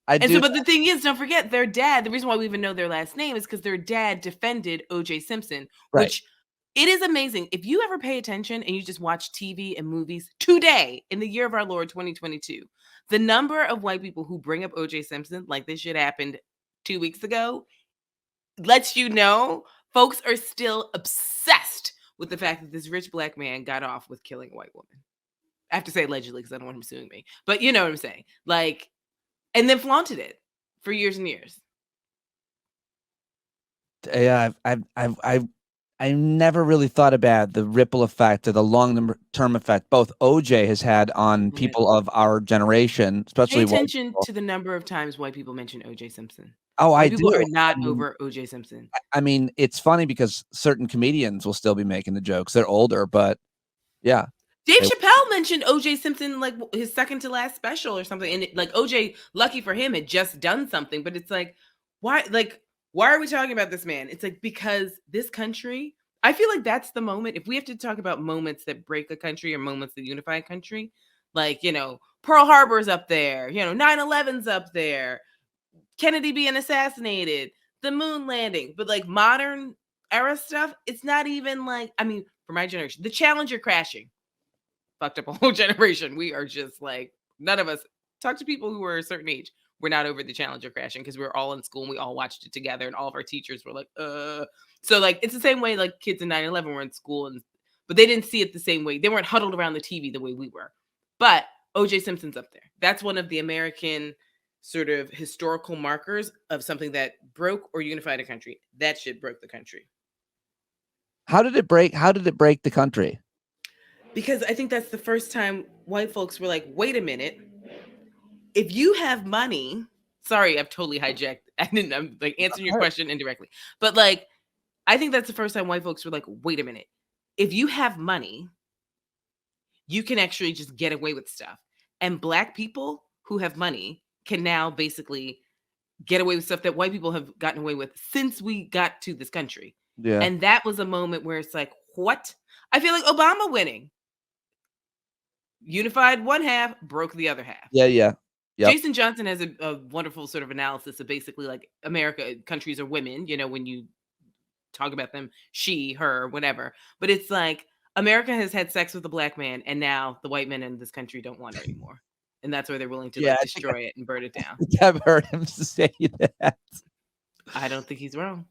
I And so, do. but the thing is, don't forget their dad. The reason why we even know their last name is because their dad defended O.J. Simpson, Right. which it is amazing. If you ever pay attention and you just watch TV and movies today, in the year of our Lord 2022, the number of white people who bring up O.J. Simpson like this shit happened 2 weeks ago lets you know folks are still obsessed with the fact that this rich black man got off with killing a white woman. I have to say allegedly because I don't want him suing me, but you know what I'm saying. Like, and then flaunted it for years and years. Yeah, I never really thought about the ripple effect or the long-term effect both OJ has had on Right. people of our generation, Pay especially white attention people. to the number of times white people mention O.J. Simpson. Oh, I White people do. are not over O.J. Simpson. I mean, it's funny because certain comedians will still be making the jokes. They're older, but yeah, Dave they, Chappelle mentioned O.J. Simpson like his second to last special or something, and like O.J. Lucky for him had just done something, but it's like, why? Like, why are we talking about this man? It's like because this country. I feel like that's the moment. If we have to talk about moments that break a country or moments that unify a country, like Pearl Harbor's up there, 9/11's up there, Kennedy being assassinated, the moon landing, but like modern era stuff, it's not even like, I mean, for my generation, the Challenger crashing fucked up a whole generation. We are just like, none of us talk to people who are a certain age. We're not over the Challenger crashing because we were all in school and we all watched it together and all of our teachers were like, So like it's the same way like kids in 9/11 were in school but they didn't see it the same way. They weren't huddled around the TV the way we were. But O.J. Simpson's up there. That's one of the American sort of historical markers of something that broke or unified a country. That shit broke the country. how did it break? How did it break the country? Because I think that's the first time white folks were like, wait a minute, if you have money, sorry, I've totally hijacked. I'm like answering your question indirectly. But like, I think that's the first time white folks were like, wait a minute. If you have money, you can actually just get away with stuff. And black people who have money can now basically get away with stuff that white people have gotten away with since we got to this country. Yeah. And that was a moment where it's like, what? I feel like Obama winning unified one half, broke the other half. Yeah. Yeah. Yep. Jason Johnson has a wonderful sort of analysis of basically like America, countries are women, when you talk about them, she, her, whatever. But it's like America has had sex with a black man and now the white men in this country don't want her anymore. And that's why they're willing to Yeah. like I think destroy it and burn it down. I've heard him say that. I don't think he's wrong.